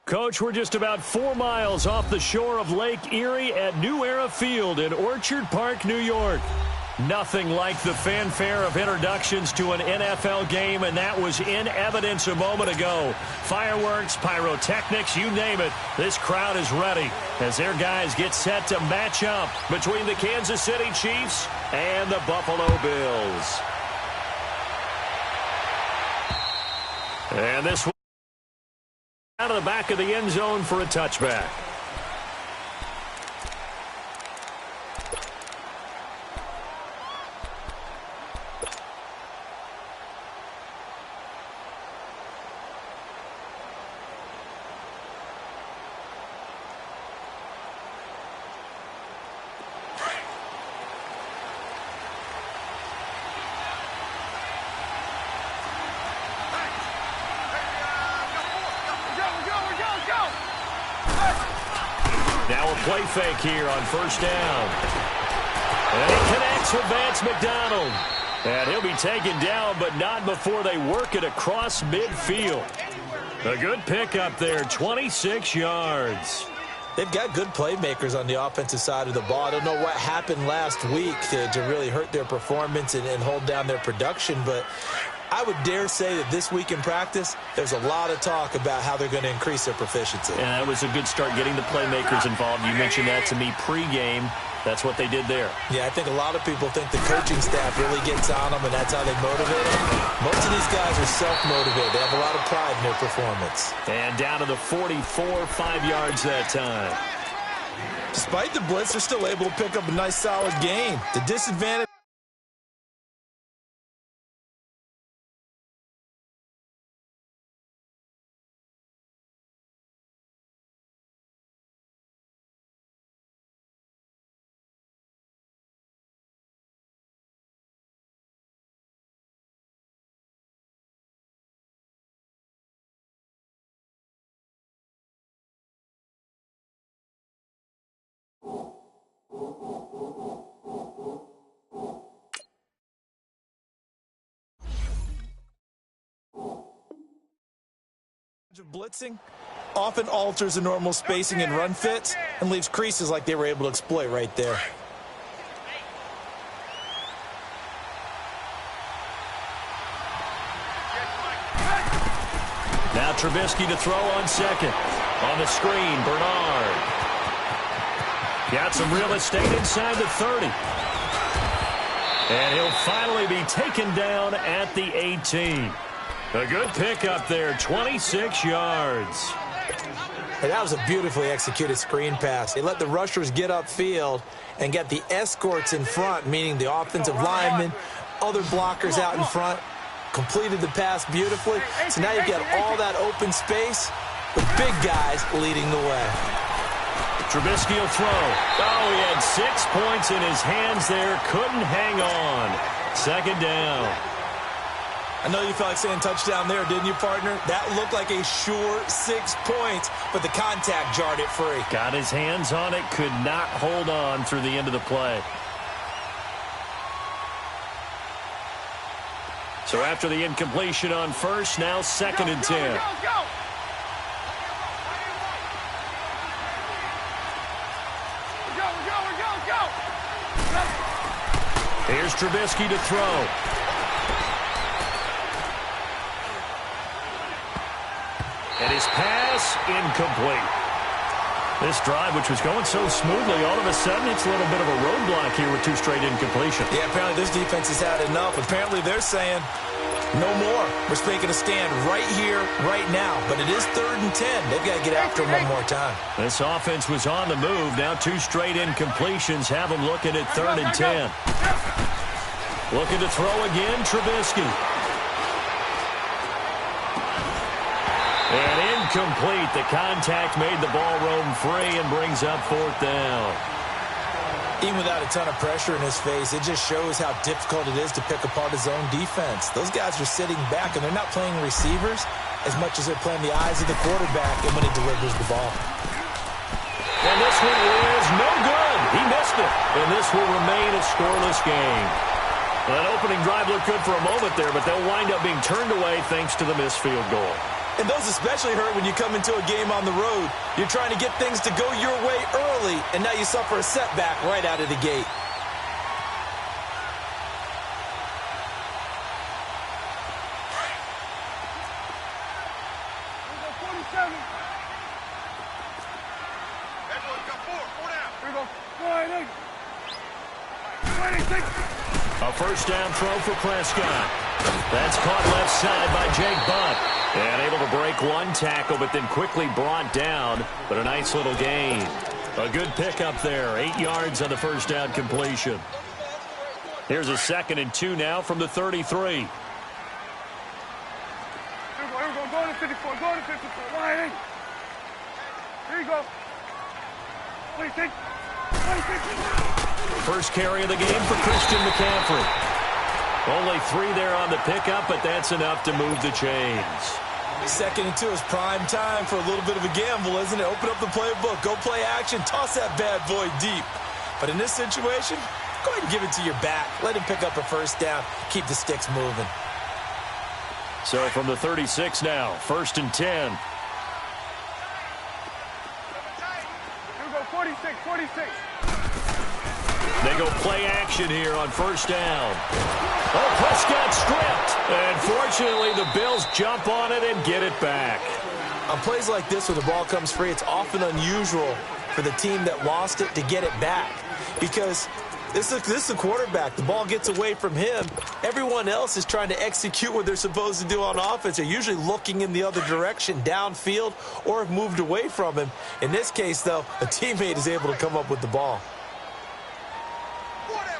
Coach, we're just about 4 miles off the shore of Lake Erie at New Era Field in Orchard Park, New York. Nothing like the fanfare of introductions to an NFL game, and that was in evidence a moment ago. Fireworks, pyrotechnics, you name it. This crowd is ready as their guys get set to match up between the Kansas City Chiefs and the Buffalo Bills. And this one out of the back of the end zone for a touchback. Now a play fake here on first down. And he connects with Vance McDonald. And he'll be taken down, but not before they work it across midfield. A good pickup there, 26 yards. They've got good playmakers on the offensive side of the ball. I don't know what happened last week to really hurt their performance and hold down their production, but I would dare say that this week in practice, there's a lot of talk about how they're going to increase their proficiency. And that was a good start getting the playmakers involved. You mentioned that to me pregame. That's what they did there. Yeah, I think a lot of people think the coaching staff really gets on them, and that's how they motivate them. Most of these guys are self-motivated. They have a lot of pride in their performance. And down to the 44, 5 yards that time. Despite the blitz, they're still able to pick up a nice, solid gain. The disadvantage. Of blitzing often alters the normal spacing and run fits and leaves creases like they were able to exploit right there. Now Trubisky to throw on second. On the screen, Bernard. Got some real estate inside the 30. And he'll finally be taken down at the 18. A good pickup there, 26 yards. And that was a beautifully executed screen pass. They let the rushers get upfield and get the escorts in front, meaning the offensive linemen, other blockers out in front, completed the pass beautifully. So now you've got all that open space with big guys leading the way. Trubisky will throw. Oh, he had 6 points in his hands there. Couldn't hang on. Second down. I know you felt like saying touchdown there, didn't you, partner? That looked like a sure 6 points, but the contact jarred it free. Got his hands on it, could not hold on through the end of the play. So after the incompletion on first, now second and 10. Here's Trubisky to throw. And his pass incomplete. This drive, which was going so smoothly, all of a sudden it's a little bit of a roadblock here with 2 straight incompletions. Yeah, apparently this defense has had enough. Apparently they're saying, no more. We're making a stand right here, right now. But it is 3rd and 10. They've got to get after him one more time. This offense was on the move. Now 2 straight incompletions have them looking at 3rd and 10. Looking to throw again, Trubisky. And incomplete. The contact made the ball roam free and brings up 4th down. Even without a ton of pressure in his face, it just shows how difficult it is to pick apart his own defense. Those guys are sitting back, and they're not playing receivers as much as they're playing the eyes of the quarterback and when he delivers the ball. And this one is no good. He missed it. And this will remain a scoreless game. Well, that opening drive looked good for a moment there, but they'll wind up being turned away thanks to the missed field goal. And those especially hurt when you come into a game on the road. You're trying to get things to go your way early, and now you suffer a setback right out of the gate. A first down throw for Prescott. That's caught left side by Jake Butt. And able to break one tackle, but then quickly brought down. But a nice little gain. A good pickup there. 8 yards on the first down completion. Here's a 2nd and 2 now from the 33. Here we go. Go to 54. Go to 54. Line. Here you go. 26. 26. First carry of the game for Christian McCaffrey. Only 3 there on the pickup, but that's enough to move the chains. 2nd and 2 is prime time for a little bit of a gamble, isn't it? Open up the playbook, go play action, toss that bad boy deep. But in this situation, go ahead and give it to your back. Let him pick up a first down. Keep the sticks moving. So from the 36 now, 1st and 10. Here we go, 46, 46. They go play action here on first down. Oh, Prescott stripped. And fortunately, the Bills jump on it and get it back. On plays like this where the ball comes free, it's often unusual for the team that lost it to get it back. Because this is the quarterback. The ball gets away from him. Everyone else is trying to execute what they're supposed to do on offense. They're usually looking in the other direction, downfield, or have moved away from him. In this case, though, a teammate is able to come up with the ball.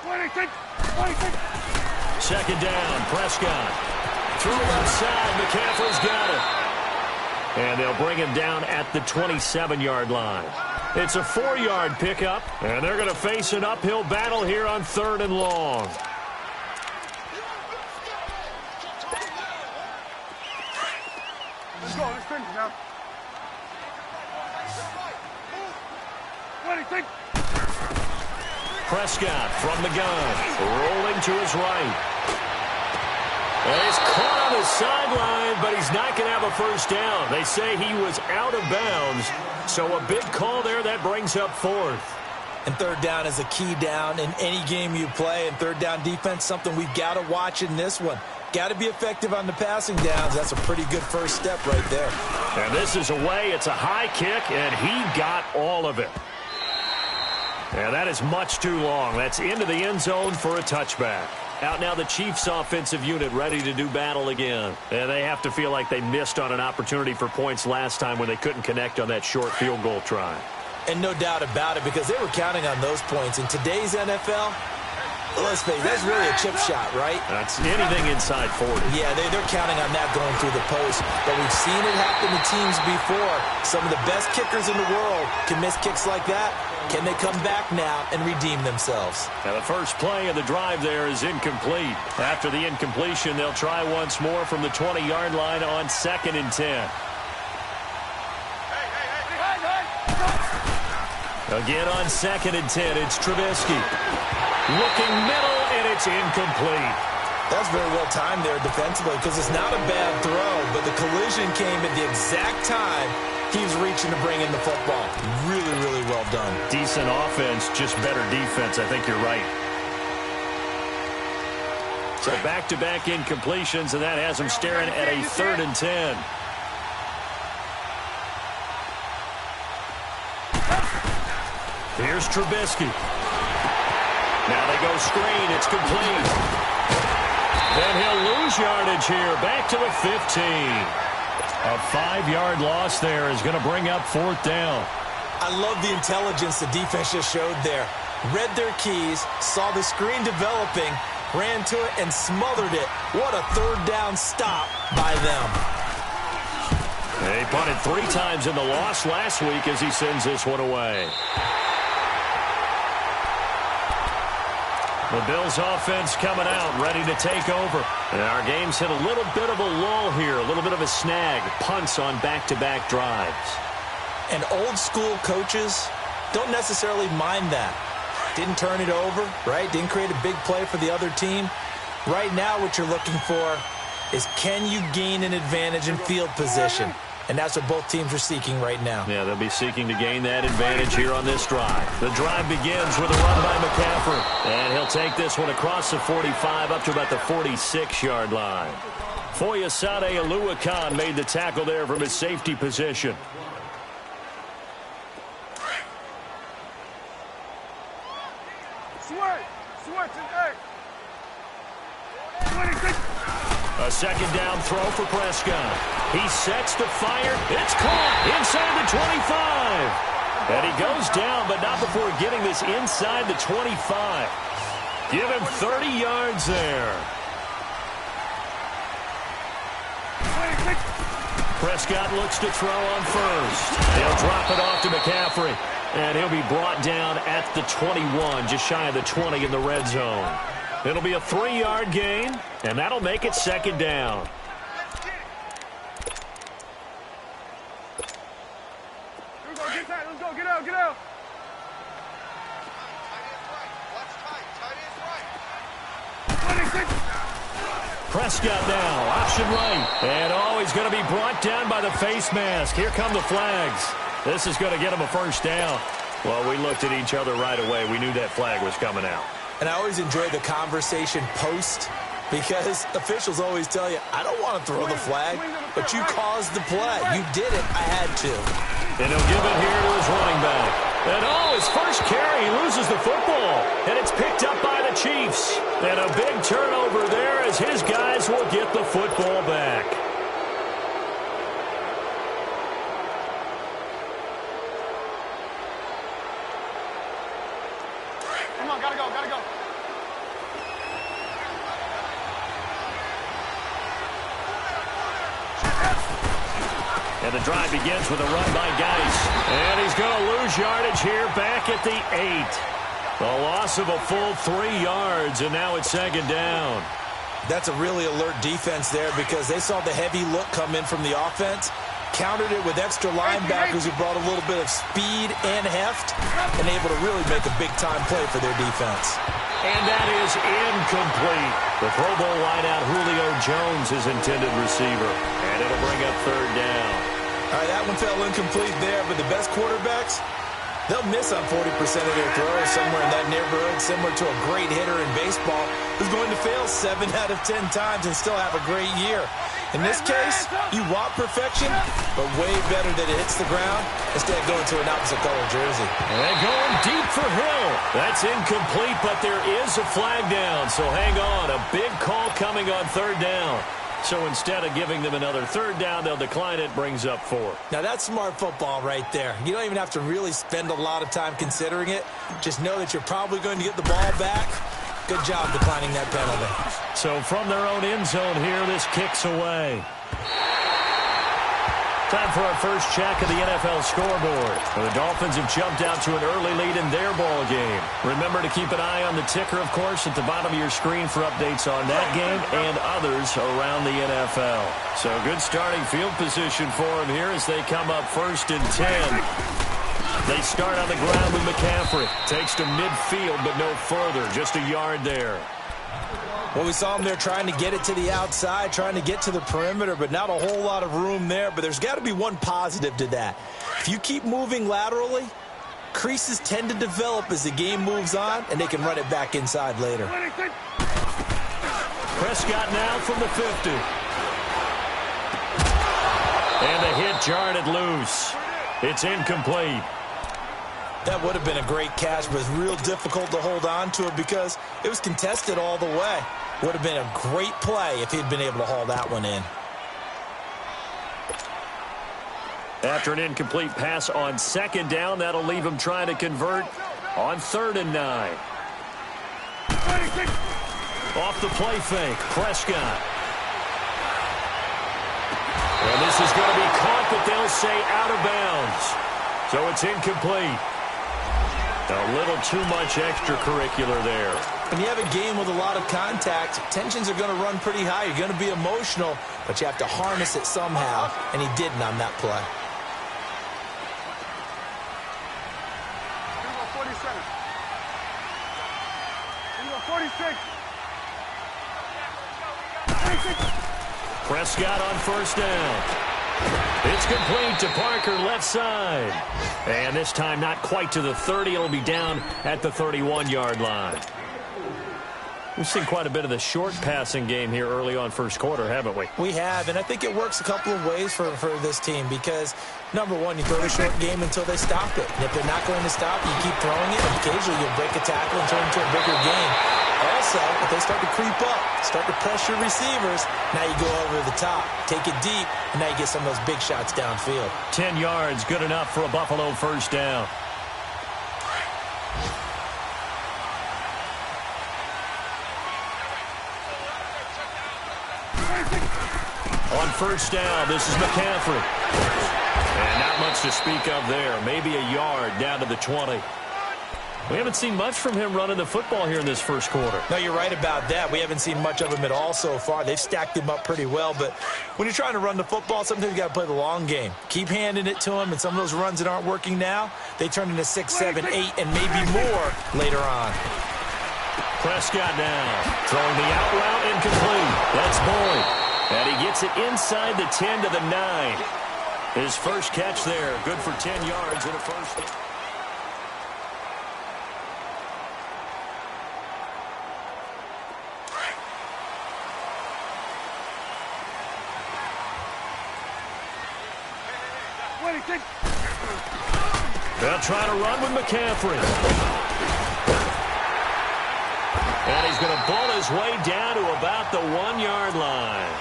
26, 26. 2nd down, Prescott. Through left side, McCaffrey's got it. And they'll bring him down at the 27-yard line. It's a 4-yard pickup, and they're going to face an uphill battle here on 3rd and long. Let's go. Let's finish now. 26. Prescott from the gun, rolling to his right. And he's caught on the sideline, but he's not going to have a first down. They say he was out of bounds, so a big call there that brings up 4th. And 3rd down is a key down in any game you play. And 3rd down defense, something we've got to watch in this one. Got to be effective on the passing downs. That's a pretty good first step right there. And this is away. It's a high kick, and he got all of it. And that is much too long. That's into the end zone for a touchback. Out now the Chiefs offensive unit ready to do battle again. And they have to feel like they missed on an opportunity for points last time when they couldn't connect on that short field goal try. And no doubt about it, because they were counting on those points. In today's NFL, let's face it, that's really a chip shot, right? That's anything inside 40. Yeah, they're counting on that going through the post. But we've seen it happen to teams before. Some of the best kickers in the world can miss kicks like that. Can they come back now and redeem themselves? Now the first play of the drive there is incomplete. After the incompletion, they'll try once more from the 20-yard line on 2nd and 10. Again on 2nd and 10, it's Trubisky. Looking middle, and it's incomplete. That's very well timed there defensively, because it's not a bad throw, but the collision came at the exact time he was reaching to bring in the football. Really, really well done. Decent offense, just better defense. I think you're right. So back-to-back incompletions, and that has him staring at a 3rd and 10. Here's Trubisky. Now they go screen. It's complete. Then he'll lose yardage here. Back to the 15. A 5-yard loss there is going to bring up 4th down. I love the intelligence the defense just showed there. Read their keys, saw the screen developing, ran to it, and smothered it. What a 3rd down stop by them. They punted 3 times in the loss last week as he sends this one away. The Bills offense coming out, ready to take over. And our game's hit a little bit of a lull here, a little bit of a snag. Punts on back-to-back drives. And old-school coaches don't necessarily mind that. Didn't turn it over, right? Didn't create a big play for the other team. Right now what you're looking for is can you gain an advantage in field position? And that's what both teams are seeking right now. Yeah, they'll be seeking to gain that advantage here on this drive. The drive begins with a run by McCaffrey. And he'll take this one across the 45 up to about the 46-yard line. Foyesade Oluwakan made the tackle there from his safety position. A second down throw for Prescott. He sets to fire. It's caught inside the 25. And he goes down, but not before getting this inside the 25. Give him 30 yards there. Prescott looks to throw on first. They'll drop it off to McCaffrey. And he'll be brought down at the 21, just shy of the 20 in the red zone. It'll be a 3-yard gain, and that'll make it second down. Let's go, get tight, let's go, get out, get out. Prescott now, option right. And he's going to be brought down by the face mask. Here come the flags. This is going to get him a first down. Well, we looked at each other right away. We knew that flag was coming out. And I always enjoy the conversation post because officials always tell you, I don't want to throw the flag, but you caused the play. You did it. I had to. And he'll give it here to his running back. And his first carry, he loses the football. And it's picked up by the Chiefs. And a big turnover there as his guys will get the football back. Come on, gotta go, gotta go. And the drive begins with a run by Geis. And he's going to lose yardage here back at the 8. A loss of a full 3 yards, and now it's second down. That's a really alert defense there because they saw the heavy look come in from the offense, countered it with extra linebackers who brought a little bit of speed and heft, and able to really make a big-time play for their defense. And that is incomplete. The Pro Bowl wideout Julio Jones is intended receiver, and it'll bring up third down. All right, that one fell incomplete there, but the best quarterbacks, they'll miss on 40% of their throws somewhere in that neighborhood, similar to a great hitter in baseball who's going to fail 7 out of 10 times and still have a great year. In this case, you want perfection, but way better that it hits the ground instead of going to an opposite color jersey. And going deep for Hill. That's incomplete, but there is a flag down, so hang on. A big call coming on third down. So instead of giving them another third down, they'll decline it, brings up 4. Now, that's smart football right there. You don't even have to really spend a lot of time considering it. Just know that you're probably going to get the ball back. Good job declining that penalty. So from their own end zone here, this kicks away. Time for our first check of the NFL scoreboard. Well, the Dolphins have jumped out to an early lead in their ball game. Remember to keep an eye on the ticker, of course, at the bottom of your screen for updates on that game and others around the NFL. So good starting field position for them here as they come up first and 10. They start on the ground with McCaffrey. Takes to midfield, but no further. Just a yard there. Well, we saw them there trying to get it to the outside, trying to get to the perimeter, but not a whole lot of room there. But there's got to be one positive to that. If you keep moving laterally, creases tend to develop as the game moves on, and they can run it back inside later. Prescott now from the 50. And the hit jarred it loose. It's incomplete. That would have been a great catch, but it's real difficult to hold on to it because it was contested all the way. Would have been a great play if he'd been able to haul that one in. After an incomplete pass on second down, that'll leave him trying to convert on 3rd and 9. Off the play fake, Prescott. And this is going to be caught, but they'll say out of bounds. So it's incomplete. A little too much extracurricular there. When you have a game with a lot of contact, tensions are going to run pretty high. You're going to be emotional, but you have to harness it somehow, and he didn't on that play. Here we go, 47. Here we go, 46. 46. Prescott on first down. It's complete to Parker, left side. And this time not quite to the 30. It'll be down at the 31-yard line. We've seen quite a bit of the short passing game here early on first quarter, haven't we? We have, and I think it works a couple of ways for this team because, number one, you throw the short game until they stop it. And if they're not going to stop, you keep throwing it, and occasionally you'll break a tackle and turn it into a bigger game. Also, if they start to creep up, start to pressure receivers, now you go over the top, take it deep, and now you get some of those big shots downfield. 10 yards, good enough for a Buffalo first down. On first down, this is McCaffrey. And not much to speak of there. Maybe a yard down to the 20. We haven't seen much from him running the football here in this first quarter. No, you're right about that. We haven't seen much of him at all so far. They've stacked him up pretty well. But when you're trying to run the football, sometimes you got to play the long game. Keep handing it to him, and some of those runs that aren't working now, they turn into 6, 7, 8, and maybe more later on. Prescott now. Throwing the out route incomplete. That's Boyd. And he gets it inside the 10 to the 9. His first catch there. Good for 10 yards and a first down. They'll try to run with McCaffrey. And he's going to bull his way down to about the 1-yard line.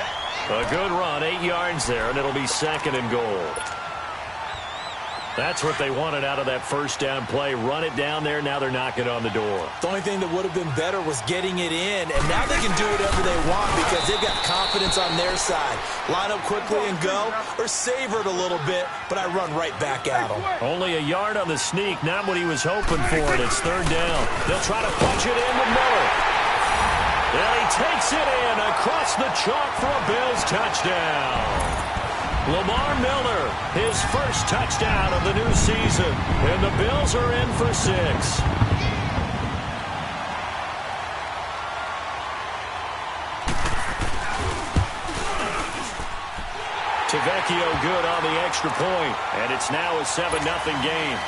A good run, 8 yards there, and it'll be second and goal. That's what they wanted out of that first down play. Run it down there. Now they're knocking on the door. The only thing that would have been better was getting it in, and now they can do whatever they want because they've got confidence on their side. Line up quickly and go, or savor it a little bit, but I run right back at them. Only a yard on the sneak, not what he was hoping for, and it's third down. They'll try to punch it in with Miller. And he takes it in across the chalk for a Bills touchdown. Lamar Miller, his first touchdown of the new season. And the Bills are in for 6. Tavecchio good on the extra point, and it's now a 7-0 game.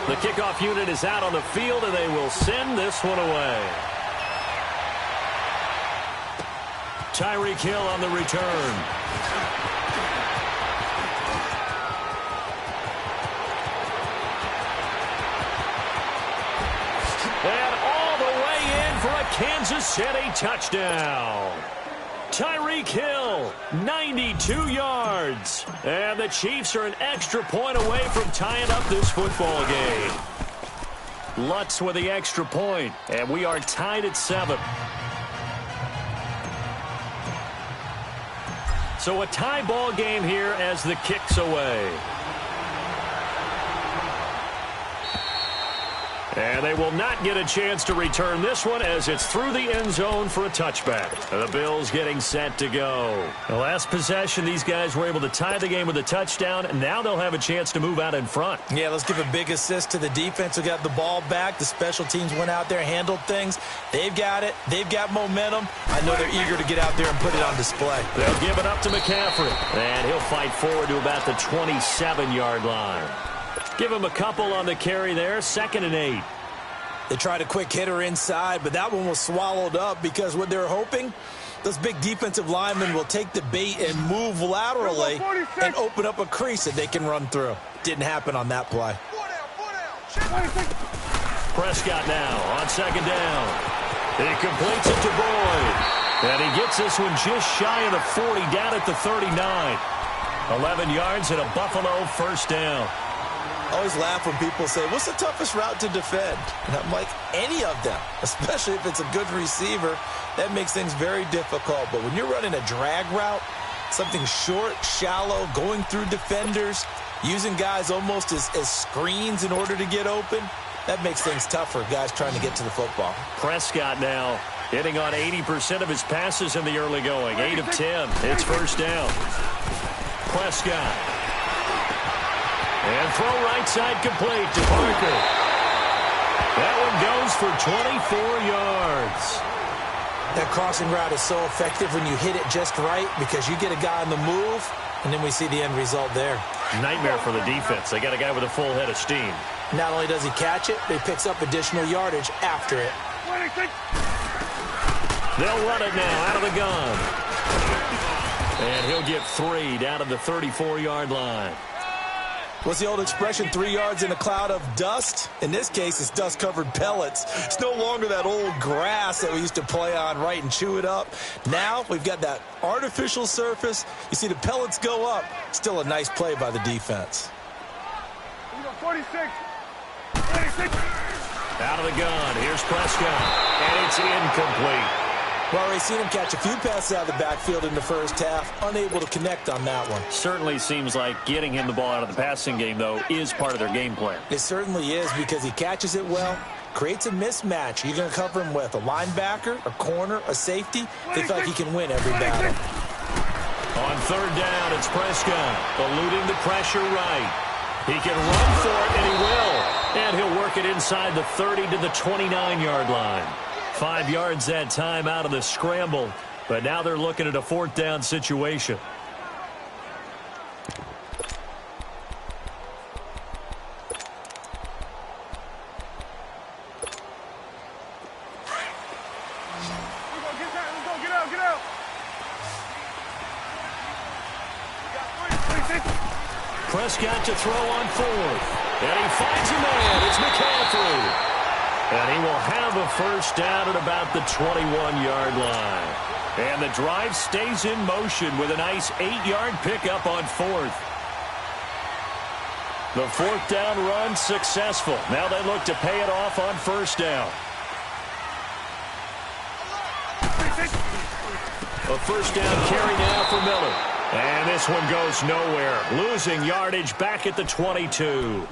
The kickoff unit is out on the field, and they will send this one away. Tyreek Hill on the return. And all the way in for a Kansas City touchdown. Tyreek Hill, 92 yards. And the Chiefs are an extra point away from tying up this football game. Lutz with the extra point, and we are tied at 7. So a tie ball game here as the kick's away. And they will not get a chance to return this one as it's through the end zone for a touchback. The Bills getting set to go. The last possession, these guys were able to tie the game with a touchdown, and now they'll have a chance to move out in front. Yeah, let's give a big assist to the defense who got the ball back. The special teams went out there, handled things. They've got it. They've got momentum. I know they're eager to get out there and put it on display. They'll give it up to McCaffrey, and he'll fight forward to about the 27-yard line. Give him a couple on the carry there, 2nd and 8. They tried a quick hitter inside, but that one was swallowed up because what they're hoping, those big defensive linemen will take the bait and move laterally and open up a crease that they can run through. Didn't happen on that play. Prescott now on 2nd down. He completes it to Boyd. And he gets this one just shy of the 40 down at the 39. 11 yards and a Buffalo first down. I always laugh when people say, what's the toughest route to defend? And I'm like, any of them, especially if it's a good receiver. That makes things very difficult. But when you're running a drag route, something short, shallow, going through defenders, using guys almost as screens in order to get open, that makes things tough for guys trying to get to the football. Prescott now hitting on 80% of his passes in the early going. 8 of 10. It's first down. Prescott. And throw right side complete to Parker. That one goes for 24 yards. That crossing route is so effective when you hit it just right because you get a guy on the move, and then we see the end result there. Nightmare for the defense. They got a guy with a full head of steam. Not only does he catch it, but he picks up additional yardage after it. They'll run it now out of the gun. And he'll get 3 down to the 34-yard line. What's the old expression, 3 yards in a cloud of dust? In this case, it's dust-covered pellets. It's no longer that old grass that we used to play on, right, and chew it up. Now we've got that artificial surface. You see the pellets go up. Still a nice play by the defense. 46. 46. Out of the gun. Here's Prescott. And it's incomplete. Well, we've seen him catch a few passes out of the backfield in the first half, unable to connect on that one. Certainly seems like getting him the ball out of the passing game, though, is part of their game plan. It certainly is because he catches it well, creates a mismatch. You're going to cover him with a linebacker, a corner, a safety. They feel like he can win every battle. On third down, it's Prescott, eluding the pressure right. He can run for it, and he will. And he'll work it inside the 30 to the 29-yard line. 5 yards that time out of the scramble, but now they're looking at a fourth down situation. Get out. Prescott to throw on fourth, and he finds a man. It's McCaffrey. And he will have a first down at about the 21-yard line. And the drive stays in motion with a nice 8-yard pickup on fourth. The fourth down run successful. Now they look to pay it off on first down. A first down carry now for Miller. And this one goes nowhere. Losing yardage back at the 22.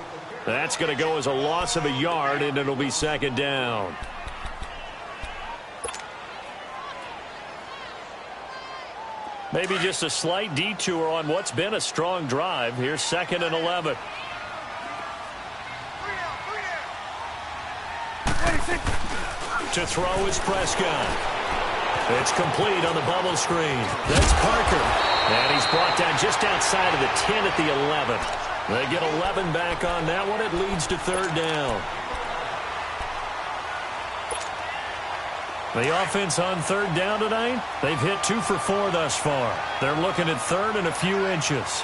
That's going to go as a loss of a yard, and it'll be second down. Maybe just a slight detour on what's been a strong drive. Here's 2nd and 11. To throw is Prescott. It's complete on the bubble screen. That's Parker. And he's brought down just outside of the 10 at the 11. They get 11 back on that one. It leads to third down. The offense on third down tonight, they've hit 2 for 4 thus far. They're looking at third and a few inches.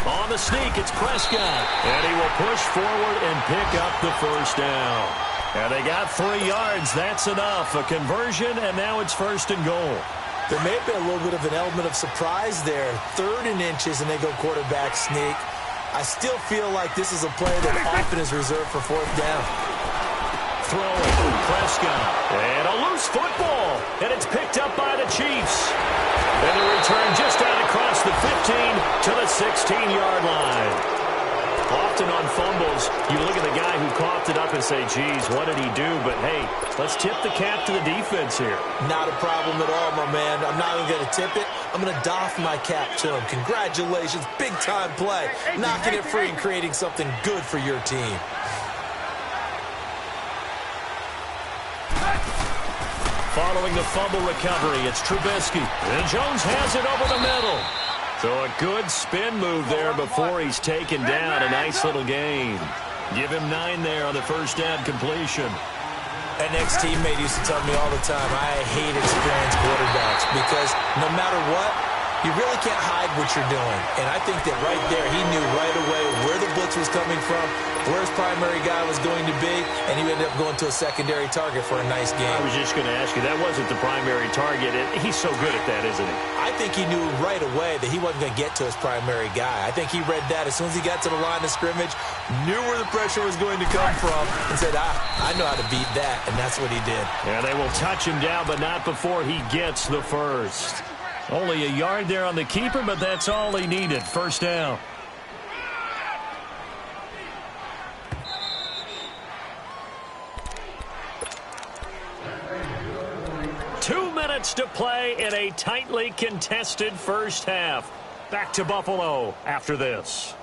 On the sneak, it's Prescott. And he will push forward and pick up the first down. And they got 3 yards. That's enough. A conversion, and now it's 1st and goal. There may have been a little bit of an element of surprise there. 3rd and inches, and they go quarterback sneak. I still feel like this is a play that often is reserved for 4th down. Throwing, Prescott, and a loose football, and it's picked up by the Chiefs. And the return just out across the 15 to the 16-yard line. Often on fumbles, you look at the guy who coughed it up and say, geez, what did he do? But, hey, let's tip the cap to the defense here. Not a problem at all, my man. I'm not even going to tip it. I'm going to doff my cap to him. Congratulations. Big-time play. Knocking it free and creating something good for your team. Following the fumble recovery, it's Trubisky. And Jones has it over the middle. So a good spin move there before he's taken down. A nice little gain. Give him 9 there on the first down completion. An ex-teammate used to tell me all the time, I hate experienced quarterbacks because no matter what, you really can't hide what you're doing. And I think that right there, he knew right away where the blitz was coming from, where his primary guy was going to be, and he ended up going to a secondary target for a nice game. I was just going to ask you, that wasn't the primary target. He's so good at that, isn't he? I think he knew right away that he wasn't going to get to his primary guy. I think he read that as soon as he got to the line of scrimmage, knew where the pressure was going to come from, and said, I know how to beat that, and that's what he did. Yeah, they will touch him down, but not before he gets the first. Only a yard there on the keeper, but that's all he needed. First down. Two minutes to play in a tightly contested first half. Back to Buffalo after this.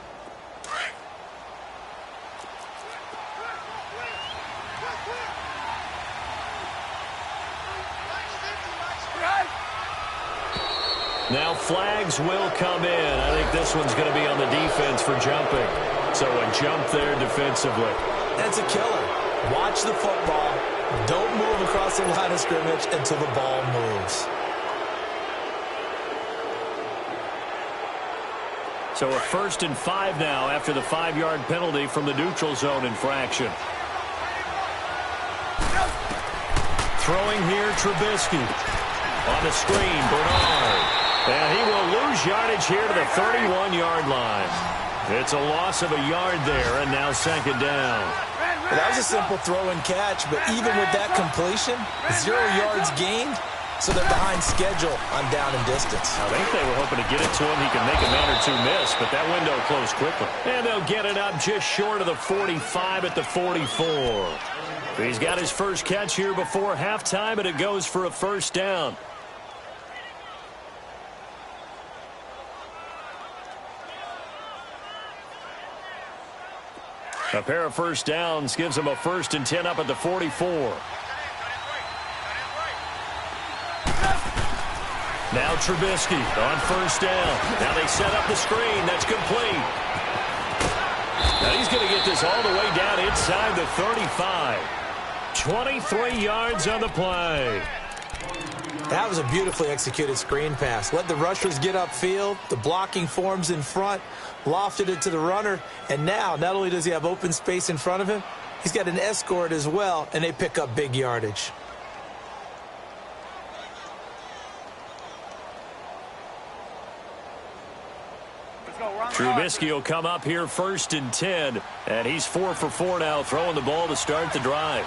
Now flags will come in. I think this one's going to be on the defense for jumping. So a jump there defensively. That's a killer. Watch the football. Don't move across the line of scrimmage until the ball moves. So a 1st and 5 now after the 5-yard penalty from the neutral zone infraction. Throwing here, Trubisky. On the screen, Bernard. And he will lose yardage here to the 31-yard line. It's a loss of a yard there, and now 2nd down. Well, that was a simple throw and catch, but even with that completion, 0 yards gained, so they're behind schedule on down and distance. I think they were hoping to get it to him. He can make a man or two miss, but that window closed quickly. And they'll get it up just short of the 45 at the 44. He's got his first catch here before halftime, and it goes for a 1st down. A pair of 1st downs gives him a 1st and 10 up at the 44. Now Trubisky on 1st down. Now they set up the screen. That's complete. Now he's going to get this all the way down inside the 35. 23 yards on the play. That was a beautifully executed screen pass. Let the rushers get upfield. The blocking forms in front. Lofted it to the runner. And now, not only does he have open space in front of him, he's got an escort as well, and they pick up big yardage. Trubisky will come up here 1st and 10, and he's 4 for 4 now, throwing the ball to start the drive.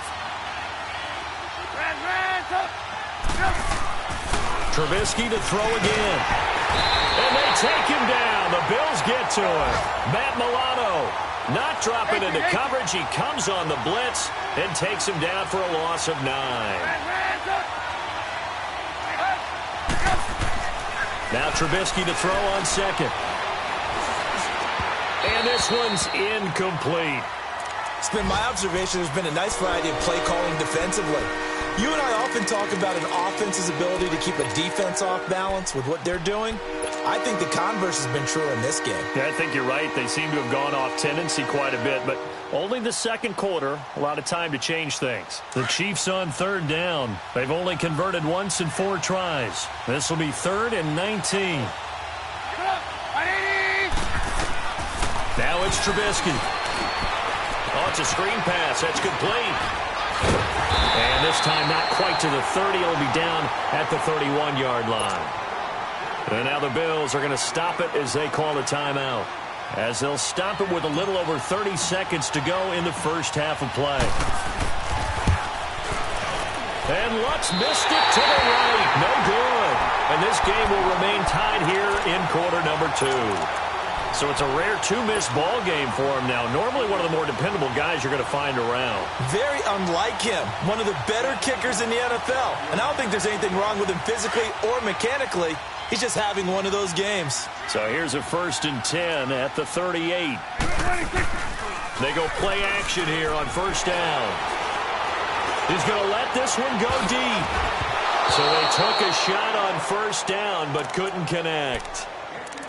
Trubisky to throw again. And they take him down. The Bills get to him. Matt Milano not dropping into coverage. He comes on the blitz and takes him down for a loss of 9. Now Trubisky to throw on 2nd. And this one's incomplete. It's been my observation there's been a nice variety of play calling defensively. You and I often talk about an offense's ability to keep a defense off balance with what they're doing. I think the converse has been true in this game. Yeah, I think you're right. They seem to have gone off tendency quite a bit, but only the 2nd quarter, a lot of time to change things. The Chiefs on 3rd down. They've only converted once in 4 tries. This will be 3rd and 19. Now it's Trubisky. Oh, it's a screen pass. That's complete. And this time not quite to the 30. It'll be down at the 31-yard line. And now the Bills are going to stop it as they call a timeout. As they'll stop it with a little over 30 seconds to go in the first half of play. And Lutz missed it to the right. No good. And this game will remain tied here in quarter number 2. So it's a rare 2-miss ball game for him now. Normally one of the more dependable guys you're going to find around. Very unlike him. One of the better kickers in the NFL. And I don't think there's anything wrong with him physically or mechanically. He's just having one of those games. So here's a 1st and 10 at the 38. They go play action here on 1st down. He's going to let this one go deep. So they took a shot on 1st down but couldn't connect.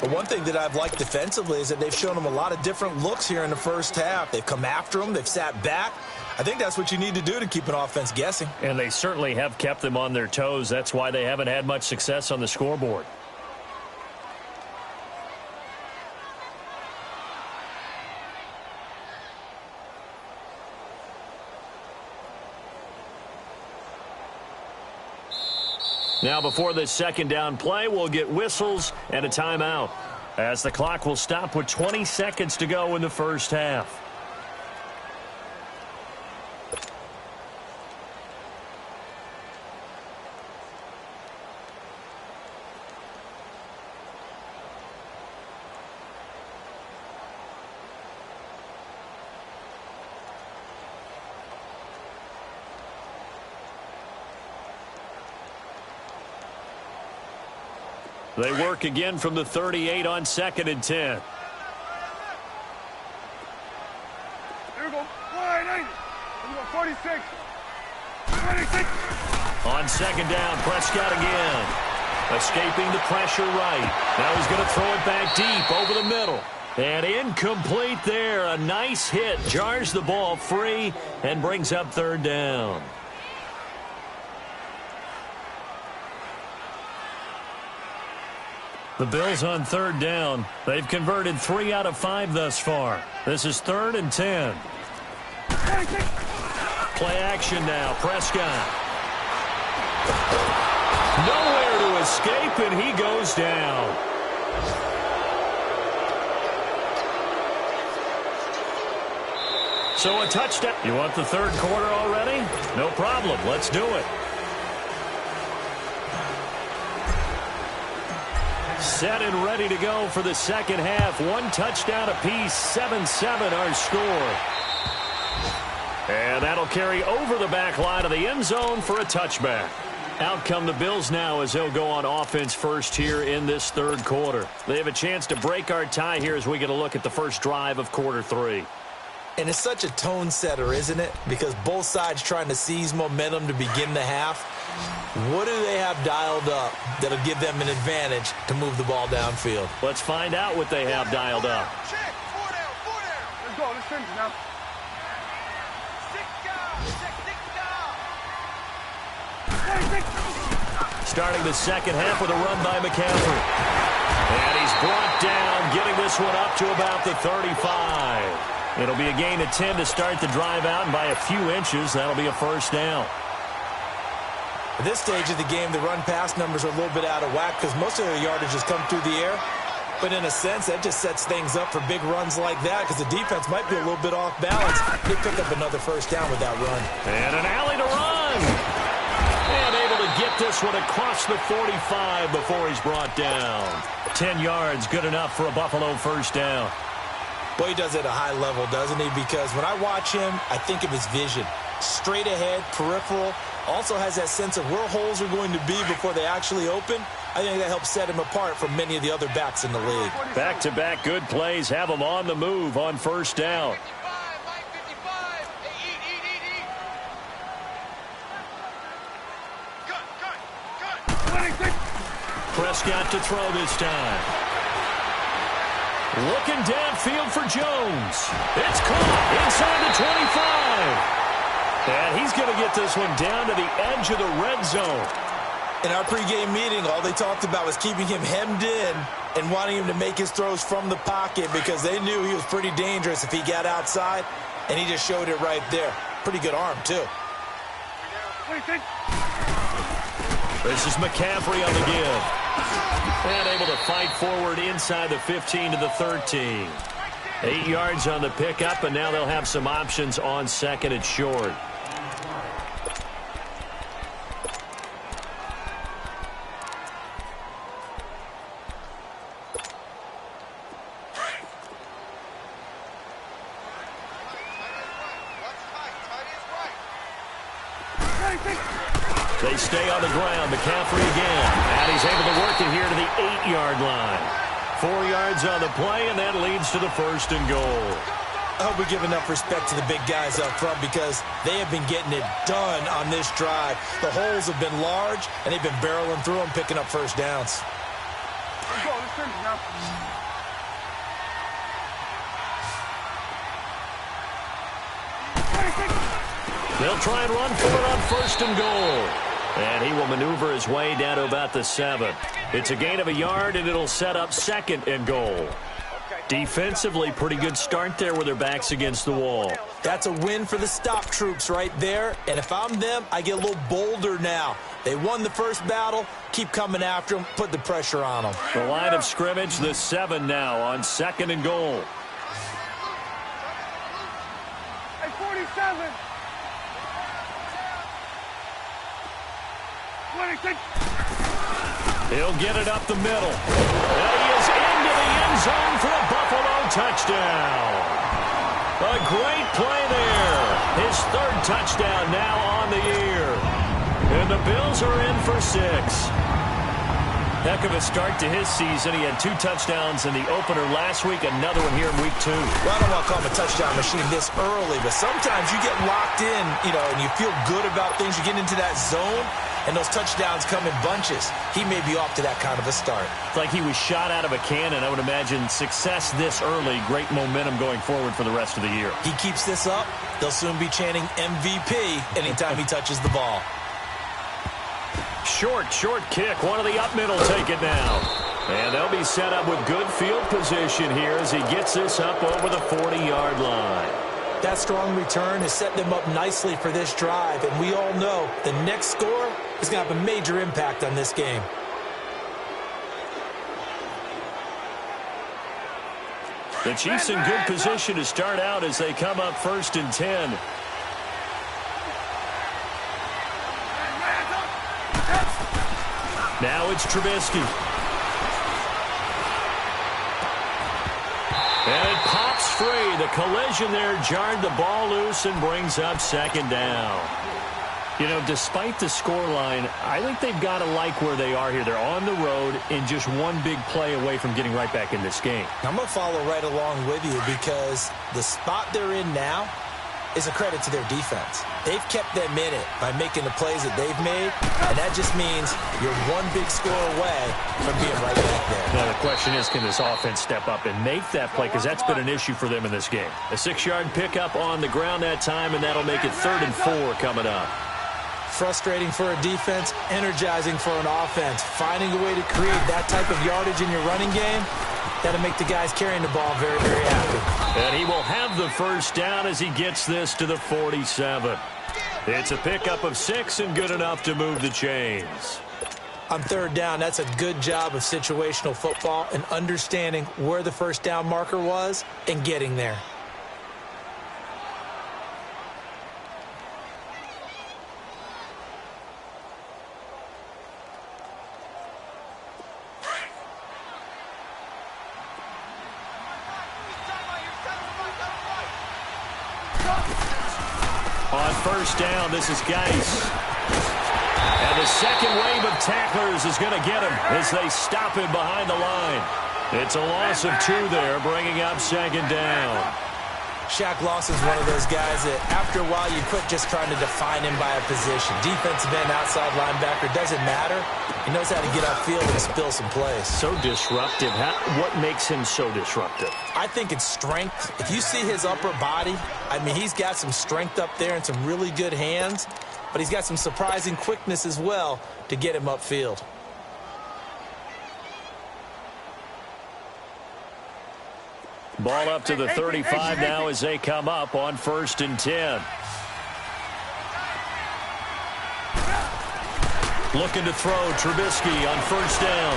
But one thing that I've liked defensively is that they've shown him a lot of different looks here in the first half. They've come after him. They've sat back. I think that's what you need to do to keep an offense guessing. And they certainly have kept them on their toes. That's why they haven't had much success on the scoreboard. Now before this 2nd down play, we'll get whistles and a timeout, as the clock will stop with 20 seconds to go in the first half. They work again from the 38 on 2nd and 10. Here we go. Wide 90. Here we go. 46. 26. On 2nd down, Prescott again. Escaping the pressure right. Now he's going to throw it back deep over the middle. And incomplete there. A nice hit. Jars the ball free and brings up third down. The Bills on third down. They've converted 3 out of 5 thus far. This is 3rd and 10. Play action now. Prescott. Nowhere to escape, and he goes down. So a touchdown. You want the third quarter already? No problem. Let's do it. Set and ready to go for the second half. 1 touchdown apiece. 7-7 our score. And that'll carry over the back line of the end zone for a touchback. Out come the Bills now as they'll go on offense first here in this third quarter. They have a chance to break our tie here as we get a look at the first drive of quarter 3. And it's such a tone setter, isn't it? Because both sides trying to seize momentum to begin the half. What do they have dialed up that'll give them an advantage to move the ball downfield? Let's find out what they have dialed up. Check. 4 down. Let's go. Let's finish now. Starting the second half with a run by McCaffrey. And he's brought down, getting this one up to about the 35. It'll be a gain of 10 to start the drive out, and by a few inches, that'll be a first down. At this stage of the game, the run-pass numbers are a little bit out of whack because most of their yardage has come through the air. But in a sense, that just sets things up for big runs like that because the defense might be a little bit off balance. They pick up another first down with that run. And an alley to run. And able to get this one across the 45 before he's brought down. 10 yards, good enough for a Buffalo first down. Boy, he does it at a high level, doesn't he? Because when I watch him, I think of his vision. Straight ahead, peripheral. Also has that sense of where holes are going to be before they actually open. I think that helps set him apart from many of the other backs in the league. Back-to-back good plays have him on the move on first down. Prescott to throw this time. Looking downfield for Jones. It's caught inside the 25. And he's going to get this one down to the edge of the red zone. In our pregame meeting, all they talked about was keeping him hemmed in and wanting him to make his throws from the pocket because they knew he was pretty dangerous if he got outside, and he just showed it right there. Pretty good arm, too. This is McCaffrey on the give. And able to fight forward inside the 15 to the 13. 8 yards on the pickup, and now they'll have some options on second and short. They stay on the ground. McCaffrey again. And he's able to work it here to the 8-yard line. 4 yards on the play, and that leads to the first and goal. I hope we give enough respect to the big guys up front because they have been getting it done on this drive. The holes have been large, and they've been barreling through them, picking up first downs. Let's go. Let's finish now. They'll try and run for it on first and goal. And he will maneuver his way down to about the 7. It's a gain of a yard, and it'll set up second and goal. Defensively, pretty good start there with their backs against the wall. That's a win for the stop troops right there. And if I'm them, I get a little bolder now. They won the first battle. Keep coming after them. Put the pressure on them. The line of scrimmage, the 7 now on second and goal. Hey, 47. 26. He'll get it up the middle. And he is into the end zone for a Buffalo touchdown. A great play there. His 3rd touchdown now on the year. And the Bills are in for 6. Heck of a start to his season. He had 2 touchdowns in the opener last week, another one here in week 2. Well, I don't want to call him a touchdown machine this early, but sometimes you get locked in, and you feel good about things. You get into that zone, and those touchdowns come in bunches. He may be off to that kind of a start. It's like he was shot out of a cannon. I would imagine success this early, great momentum going forward for the rest of the year. He keeps this up, they'll soon be chanting MVP anytime he touches the ball. Short kick. One of the up middle take it now. And they'll be set up with good field position here as he gets this up over the 40-yard line. That strong return has set them up nicely for this drive, and we all know the next score is going to have a major impact on this game. The Chiefs in good position to start out as they come up 1st and 10. Now it's Trubisky. And it pops free. The collision there jarred the ball loose and brings up 2nd down. You know, despite the scoreline, I think they've got to like where they are here. They're on the road and just one big play away from getting right back in this game. I'm going to follow right along with you because the spot they're in now is a credit to their defense. They've kept them in it by making the plays that they've made, and that just means you're one big score away from being right back there. Now, the question is, can this offense step up and make that play? Because that's been an issue for them in this game. A 6-yard pickup on the ground that time, and that'll make it 3rd and 4 coming up. Frustrating for a defense, energizing for an offense. Finding a way to create that type of yardage in your running game, that'll make the guys carrying the ball very, very happy. And he will have the 1st down as he gets this to the 47. It's a pickup of 6 and good enough to move the chains. On 3rd down, that's a good job of situational football and understanding where the 1st down marker was and getting there. On 1st down, this is Geis. And the second wave of tacklers is going to get him as they stop him behind the line. It's a loss of 2 there, bringing up 2nd down. Shaq Lawson's one of those guys that after a while you quit just trying to define him by a position. Defensive end, outside linebacker, doesn't matter. He knows how to get upfield and spill some plays. So disruptive. What makes him so disruptive? I think it's strength. If you see his upper body, I mean, he's got some strength up there and some really good hands, but he's got some surprising quickness as well to get him upfield. Ball up to the 35 now as they come up on 1st and 10. Looking to throw Trubisky on 1st down.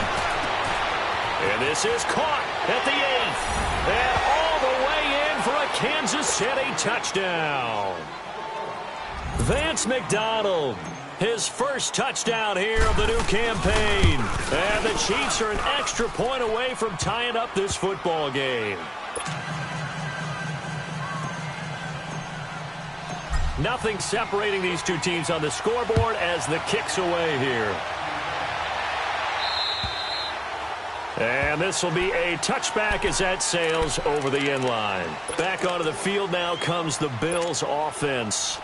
And this is caught at the 8th. And all the way in for a Kansas City touchdown. Vance McDonald, his 1st touchdown here of the new campaign. And the Chiefs are an extra point away from tying up this football game. Nothing separating these two teams on the scoreboard as the kick's away here. And this will be a touchback as that sails over the end line. Back onto the field now comes the Bills offense.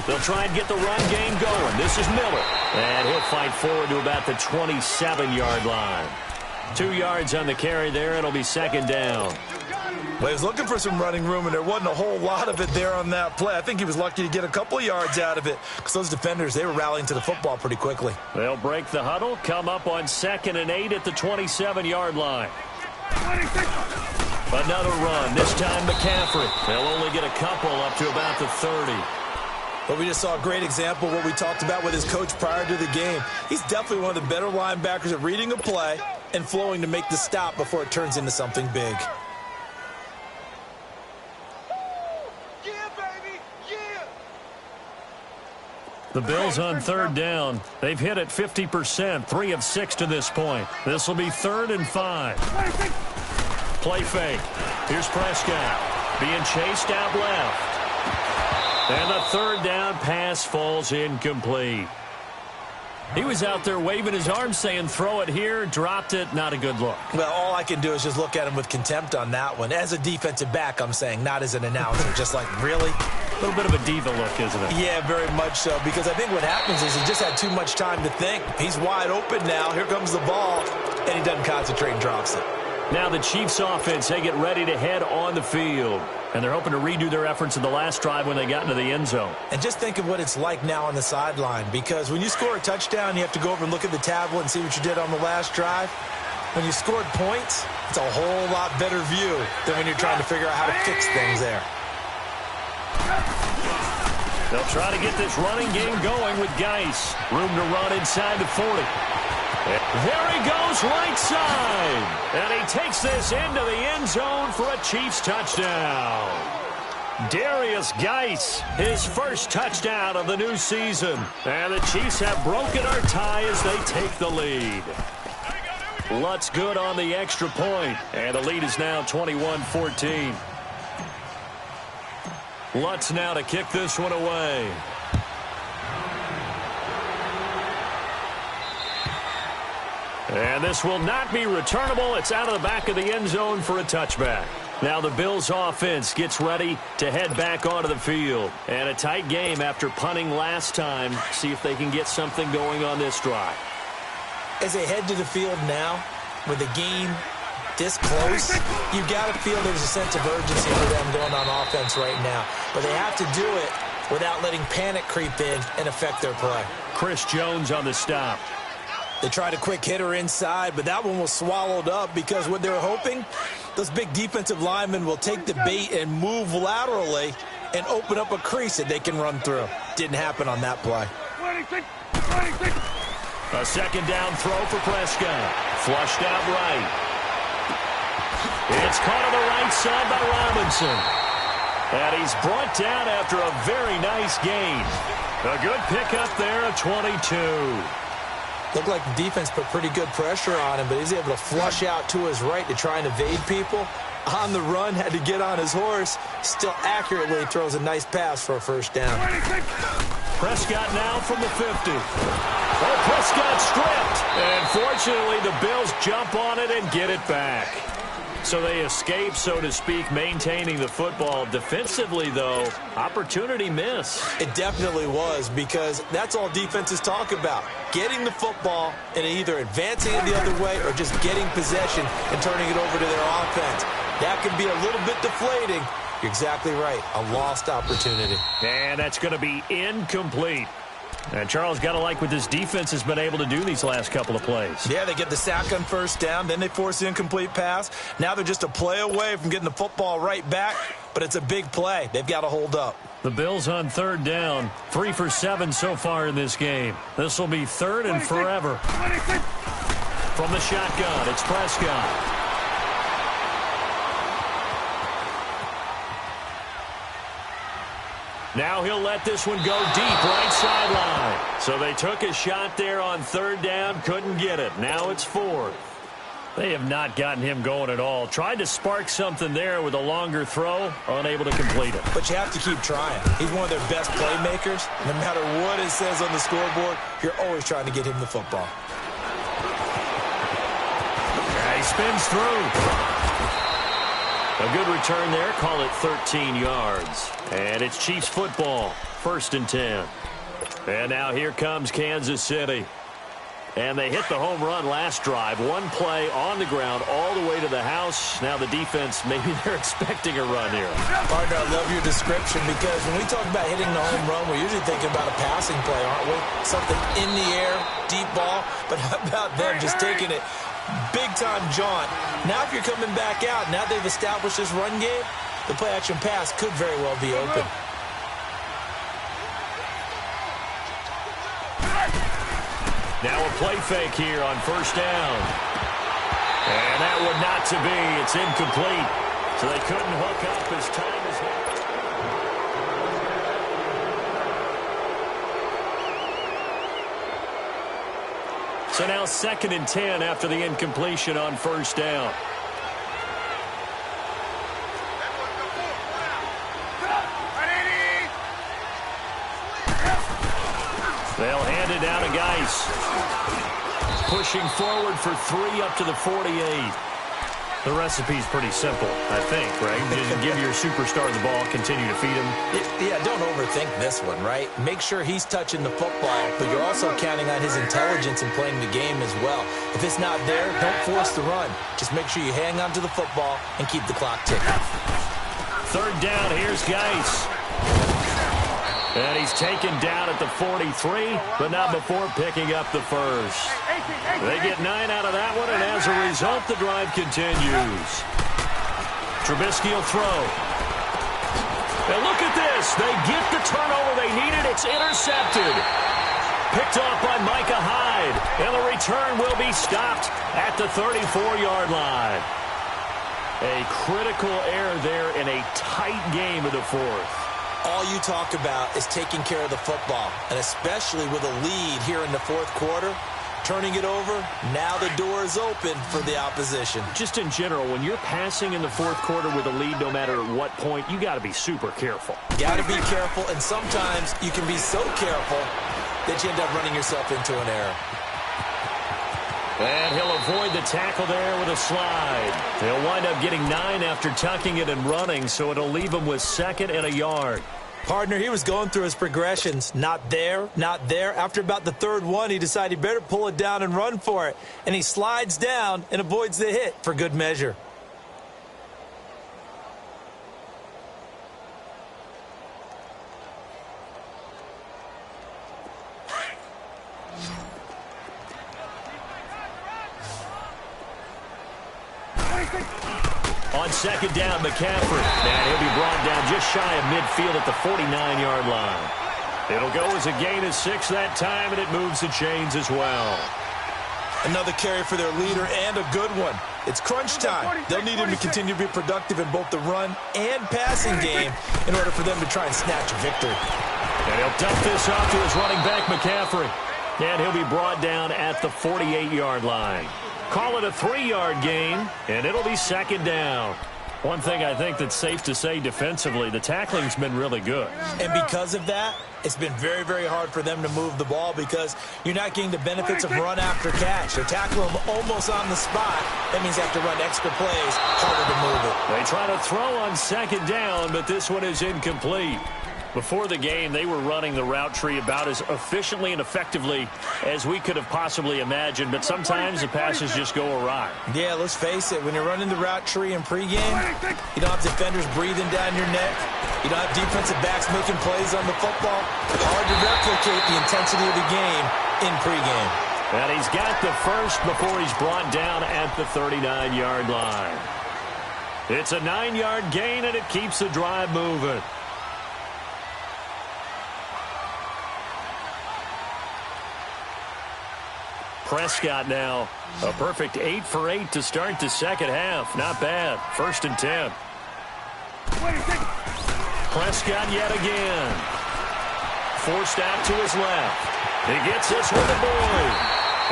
They'll try and get the run game going. This is Miller. And he'll fight forward to about the 27-yard line. 2 yards on the carry there. It'll be 2nd down. Well, he was looking for some running room, and there wasn't a whole lot of it there on that play. I think he was lucky to get a couple of yards out of it because those defenders, they were rallying to the football pretty quickly. They'll break the huddle, come up on 2nd and 8 at the 27-yard line. Another run, this time McCaffrey. They'll only get a couple up to about the 30. But we just saw a great example of what we talked about with his coach prior to the game. He's definitely one of the better linebackers at reading a play and flowing to make the stop before it turns into something big. The Bills on 3rd down. They've hit it 50%, 3 of 6 to this point. This will be 3rd and 5. Play fake. Here's Prescott being chased out left. And the 3rd down pass falls incomplete. He was out there waving his arms saying, throw it here, dropped it, not a good look. Well, all I can do is just look at him with contempt on that one. As a defensive back, I'm saying, not as an announcer. Just like, really? A little bit of a diva look, isn't it? Yeah, very much so, because I think what happens is he just had too much time to think. He's wide open now. Here comes the ball, and he doesn't concentrate and drops it. Now the Chiefs offense, they get ready to head on the field. And they're hoping to redo their efforts in the last drive when they got into the end zone. And just think of what it's like now on the sideline, because when you score a touchdown, you have to go over and look at the tablet and see what you did on the last drive. When you scored points, it's a whole lot better view than when you're trying to figure out how to fix things there. They'll try to get this running game going with Geis. Room to run inside the 40. There he goes, right side. And he takes this into the end zone for a Chiefs touchdown. Darius Geis, his first touchdown of the new season. And the Chiefs have broken our tie as they take the lead. Lutz good on the extra point. And the lead is now 21-14. Lutz now to kick this one away. And this will not be returnable. It's out of the back of the end zone for a touchback. Now the Bills offense gets ready to head back onto the field. And a tight game after punting last time. See if they can get something going on this drive. As they head to the field now, with the game this close, you got to feel there's a sense of urgency for them going on offense right now. But they have to do it without letting panic creep in and affect their play. Chris Jones on the stop. They tried a quick hitter inside, but that one was swallowed up because what they were hoping, those big defensive linemen will take the bait and move laterally and open up a crease that they can run through. Didn't happen on that play. A second down throw for Prescott. Flushed out right. It's caught on the right side by Robinson. And he's brought down after a very nice gain. A good pickup there of 22. Looked like the defense put pretty good pressure on him, but he's able to flush out to his right to try and evade people. On the run, had to get on his horse. Still accurately throws a nice pass for a first down. Prescott now from the 50. Oh, Prescott stripped. And fortunately, the Bills jump on it and get it back. So they escape, so to speak, maintaining the football. Defensively, though, opportunity miss. It definitely was, because that's all defenses talk about. Getting the football and either advancing it the other way or just getting possession and turning it over to their offense. That can be a little bit deflating. You're exactly right. A lost opportunity. And that's going to be incomplete. And Charles, got to like what this defense has been able to do these last couple of plays. Yeah, they get the sack on first down, then they force the incomplete pass. Now they're just a play away from getting the football right back, but it's a big play. They've got to hold up. The Bills on third down, 3 for 7 so far in this game. This will be third and forever. From the shotgun, it's Prescott. Now he'll let this one go deep right sideline. So they took a shot there on third down, couldn't get it. Now it's fourth. They have not gotten him going at all. Tried to spark something there with a longer throw, unable to complete it. But you have to keep trying. He's one of their best playmakers. No matter what it says on the scoreboard, you're always trying to get him the football. Yeah, he spins through. A good return there. Call it 13 yards. And it's Chiefs football. 1st and 10. And now here comes Kansas City. And they hit the home run last drive. One play on the ground all the way to the house. Now the defense, maybe they're expecting a run here. Partner, I love your description, because when we talk about hitting the home run, we're usually thinking about a passing play, aren't we? Something in the air, deep ball. But how about them just taking it big-time jaunt? Now if you're coming back out, now they've established this run game, the play-action pass could very well be open. Now a play fake here on first down. And that one not to be. It's incomplete. So they couldn't hook up as time is hit. So now 2nd and 10 after the incompletion on first down. They'll hand it down to Geis. Pushing forward for 3 up to the 48. The recipe's pretty simple, I think, right? Just give your superstar the ball, continue to feed him. Yeah, don't overthink this one, right? Make sure he's touching the football, but you're also counting on his intelligence in playing the game as well. If it's not there, don't force the run. Just make sure you hang on to the football and keep the clock ticking. 3rd down, here's Geis. And he's taken down at the 43, but not before picking up the first. They get 9 out of that one, and as a result, the drive continues. Trubisky will throw. And look at this. They get the turnover they needed. It's intercepted. Picked off by Micah Hyde. And the return will be stopped at the 34-yard line. A critical error there in a tight game of the 4th. All you talk about is taking care of the football, and especially with a lead here in the 4th quarter, turning it over, now the door is open for the opposition. Just in general, when you're passing in the 4th quarter with a lead, no matter at what point, you got to be super careful. Got to be careful, and sometimes you can be so careful that you end up running yourself into an error. And he'll avoid the tackle there with a slide. He'll wind up getting 9 after tucking it and running, so it'll leave him with 2nd and a yard. Partner, he was going through his progressions. Not there, not there. After about the 3rd one, he decided he better pull it down and run for it. And he slides down and avoids the hit for good measure. On 2nd down, McCaffrey. And he'll be brought down just shy of midfield at the 49-yard line. It'll go as a gain of 6 that time, and it moves the chains as well. Another carry for their leader and a good one. It's crunch time. They'll need him to continue to be productive in both the run and passing game in order for them to try and snatch a victory. And he'll dump this off to his running back, McCaffrey. And he'll be brought down at the 48-yard line. Call it a 3-yard gain, and it'll be 2nd down. One thing I think that's safe to say defensively, the tackling's been really good. And because of that, it's been very, very hard for them to move the ball because you're not getting the benefits of run after catch. They tackle them almost on the spot. That means they have to run extra plays, harder to move it. They try to throw on 2nd down, but this one is incomplete. Before the game, they were running the route tree about as efficiently and effectively as we could have possibly imagined, but sometimes the passes just go awry. Yeah, let's face it. When you're running the route tree in pregame, you don't have defenders breathing down your neck. You don't have defensive backs making plays on the football. Hard to replicate the intensity of the game in pregame. And he's got the first before he's brought down at the 39-yard line. It's a 9-yard gain, and it keeps the drive moving. Prescott now, a perfect 8 for 8 to start the 2nd half. Not bad. 1st and 10. Prescott yet again. Forced out to his left. He gets this one to Boyd.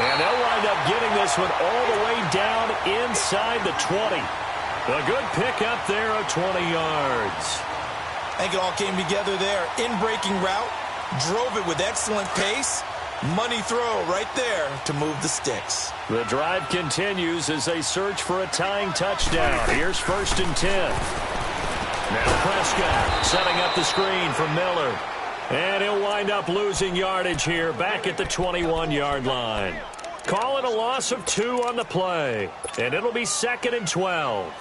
And they'll wind up getting this one all the way down inside the 20. A good pickup there of 20 yards. I think it all came together there. In-breaking route. Drove it with excellent pace. Money throw right there to move the sticks. The drive continues as they search for a tying touchdown. Here's 1st and 10. Now Prescott setting up the screen for Miller. And he'll wind up losing yardage here back at the 21-yard line. Call it a loss of 2 on the play. And it'll be 2nd and 12.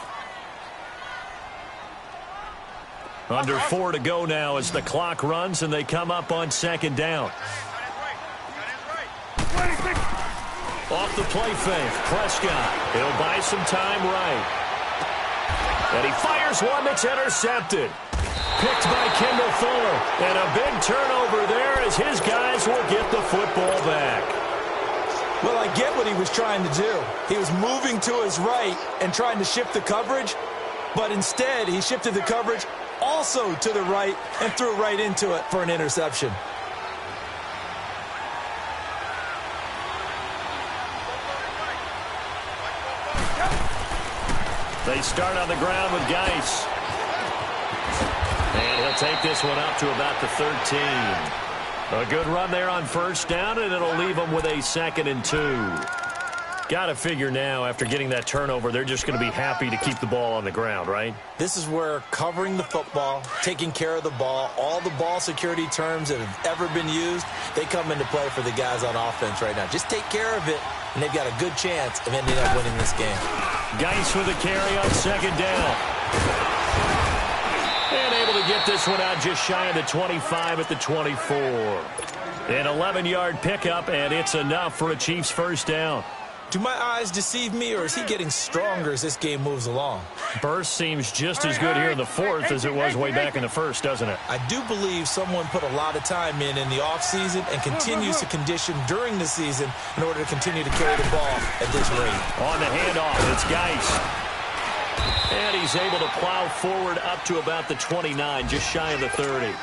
Under 4 to go now as the clock runs and they come up on 2nd down. Off the play fake, Prescott. He'll buy some time right. And he fires one that's intercepted. Picked by Kendall Fuller. And a big turnover there as his guys will get the football back. Well, I get what he was trying to do. He was moving to his right and trying to shift the coverage. But instead, he shifted the coverage also to the right and threw right into it for an interception. They start on the ground with Geis. And he'll take this one up to about the 13. A good run there on first down, and it'll leave them with a 2nd and 2. Got to figure now, after getting that turnover, they're just going to be happy to keep the ball on the ground, right? This is where covering the football, taking care of the ball, all the ball security terms that have ever been used, they come into play for the guys on offense right now. Just take care of it, and they've got a good chance of ending up winning this game. Geis with a carry on 2nd down. And able to get this one out just shy of the 25 at the 24. An 11-yard pickup, and it's enough for a Chiefs first down. Do my eyes deceive me, or is he getting stronger as this game moves along? Burst seems just as good here in the 4th as it was way back in the 1st, doesn't it? I do believe someone put a lot of time in the offseason and continues to condition during the season in order to continue to carry the ball at this rate. On the handoff, it's Geis. And he's able to plow forward up to about the 29, just shy of the 30.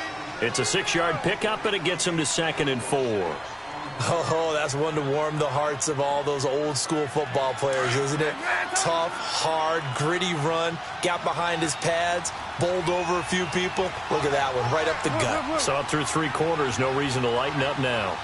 It's a 6-yard pickup, and it gets him to 2nd and 4. Oh, that's one to warm the hearts of all those old-school football players, isn't it? Tough, hard, gritty run, got behind his pads, bowled over a few people. Look at that one, right up the gut. Saw it through 3 quarters, no reason to lighten up now.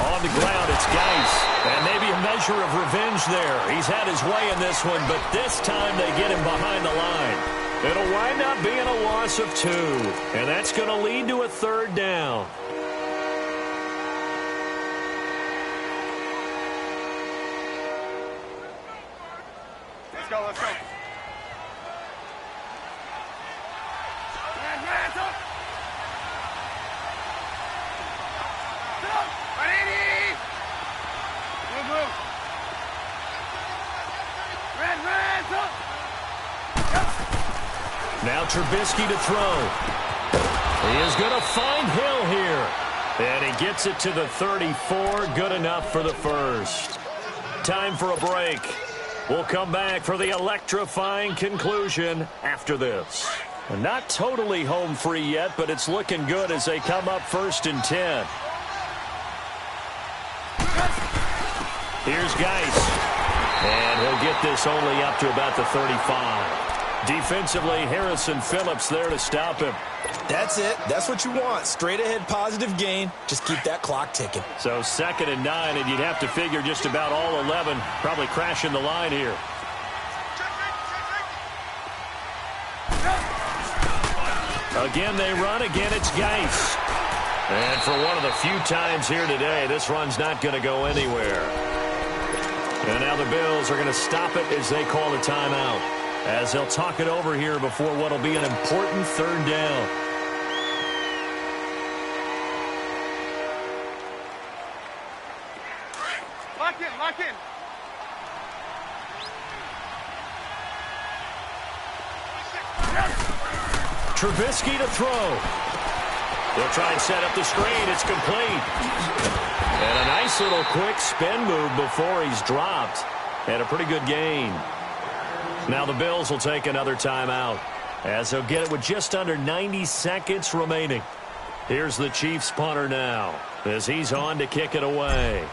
On the ground, it's Geis. And maybe a measure of revenge there. He's had his way in this one, but this time they get him behind the line. It'll wind up being a loss of 2, and that's going to lead to a 3rd down. Let's go, let's go. Hands up. Ready? Move. Hands up. Now Trubisky to throw. He is going to find Hill here. And he gets it to the 34. Good enough for the first. Time for a break. We'll come back for the electrifying conclusion after this. Not totally home free yet, but it's looking good as they come up 1st and 10. Here's Geis. And he'll get this only up to about the 35. Defensively, Harrison Phillips there to stop him. That's it. That's what you want. Straight ahead positive gain. Just keep that clock ticking. So 2nd and 9, and you'd have to figure just about all 11 probably crashing the line here. Again, they run. Again, it's Geis. And for one of the few times here today, this run's not going to go anywhere. And now the Bills are going to stop it as they call a timeout, as they'll talk it over here before what will be an important 3rd down. Lock in. Trubisky to throw. They'll try and set up the screen. It's complete. And a nice little quick spin move before he's dropped. And a pretty good gain. Now the Bills will take another timeout, as they'll get it with just under 90 seconds remaining. Here's the Chiefs punter now, as he's on to kick it away.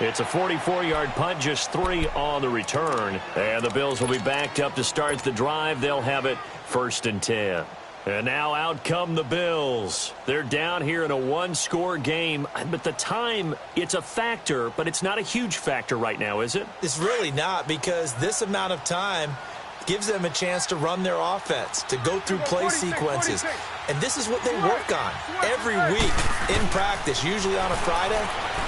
It's a 44-yard punt, just 3 on the return. And the Bills will be backed up to start the drive. They'll have it 1st and 10. And now out come the Bills. They're down here in a 1-score game. But the time, it's a factor, but it's not a huge factor right now, is it? It's really not, because this amount of time gives them a chance to run their offense, to go through play sequences. And this is what they work on every week in practice, usually on a Friday.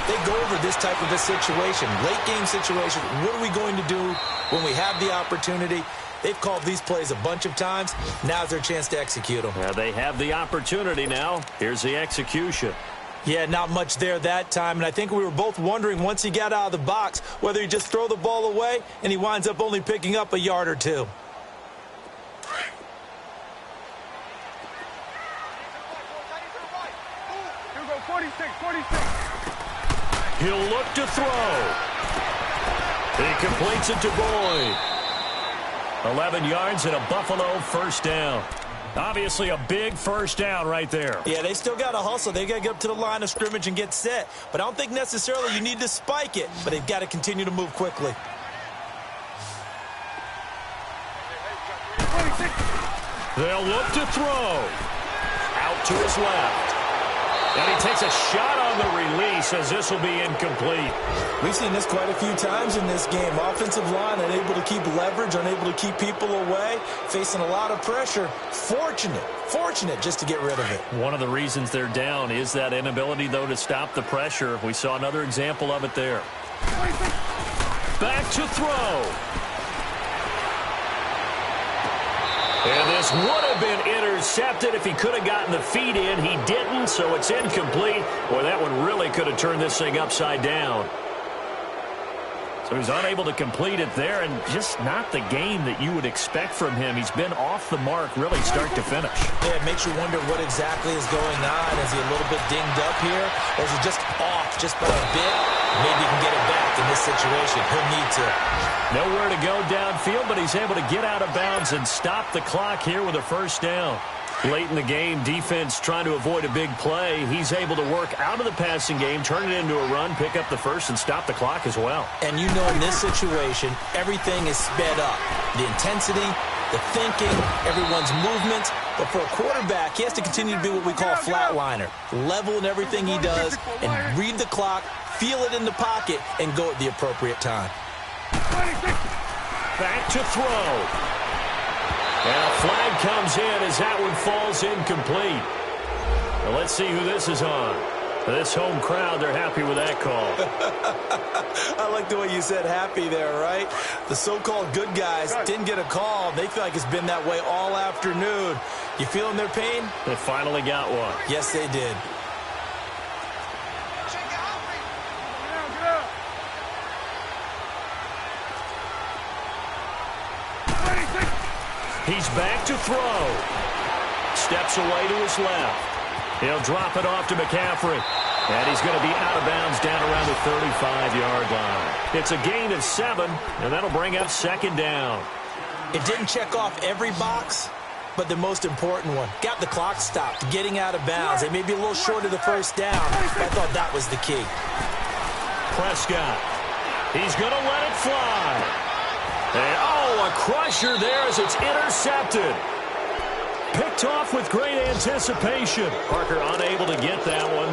They go over this type of a situation, late game situation. What are we going to do when we have the opportunity? They've called these plays a bunch of times. Now's their chance to execute them. Yeah, they have the opportunity now. Here's the execution. Yeah, not much there that time. And I think we were both wondering once he got out of the box whether he just throw the ball away and he winds up only picking up a yard or 2. Here we go, 46. He'll look to throw. He completes it to Boyd. 11 yards and a Buffalo first down. Obviously a big first down right there. Yeah, they still got to hustle. They got to get up to the line of scrimmage and get set. But I don't think necessarily you need to spike it, but they've got to continue to move quickly. They'll look to throw. Out to his left. And he takes a shot on the release as this will be incomplete. We've seen this quite a few times in this game. Offensive line unable to keep leverage, unable to keep people away, facing a lot of pressure. Fortunate just to get rid of it. One of the reasons they're down is that inability, though, to stop the pressure. We saw another example of it there. Back to throw. And this would have been intercepted if he could have gotten the feet in. He didn't, so it's incomplete. Boy, that one really could have turned this thing upside down. So he's unable to complete it there, and just not the game that you would expect from him. He's been off the mark really start to finish. Yeah, it makes you wonder what exactly is going on. Is he a little bit dinged up here, or is he just off just by a bit? Maybe he can get it back in this situation. He'll need to. Nowhere to go downfield, but he's able to get out of bounds and stop the clock here with a first down. Late in the game, defense trying to avoid a big play. He's able to work out of the passing game, turn it into a run, pick up the first, and stop the clock as well. And you know in this situation, everything is sped up. The intensity, the thinking, everyone's movement. But for a quarterback, he has to continue to be what we call a flatliner. Level in everything he does and read the clock, feel it in the pocket, and go at the appropriate time. Back to throw. And a flag comes in as that one falls incomplete. Now let's see who this is on. This home crowd, they're happy with that call. I like the way you said happy there, right? The so-called good guys didn't get a call. They feel like it's been that way all afternoon. You feeling their pain? They finally got one. Yes, they did. He's back to throw. Steps away to his left. He'll drop it off to McCaffrey. And he's going to be out of bounds down around the 35-yard line. It's a gain of 7, and that'll bring up second down. It didn't check off every box, but the most important one. Got the clock stopped, getting out of bounds. They may be a little short of the first down, but I thought that was the key. Prescott. He's going to let it fly. And, a crusher there as it's intercepted. Picked off with great anticipation. Parker unable to get that one.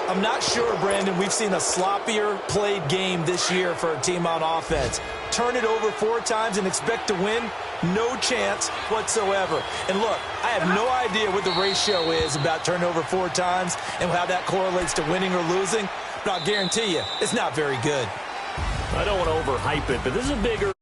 I'm not sure, Brandon, we've seen a sloppier played game this year for a team on offense. Turn it over 4 times and expect to win? No chance whatsoever. And look, I have no idea what the ratio is about turnover 4 times and how that correlates to winning or losing, but I'll guarantee you it's not very good. I don't want to overhype it, but this is a bigger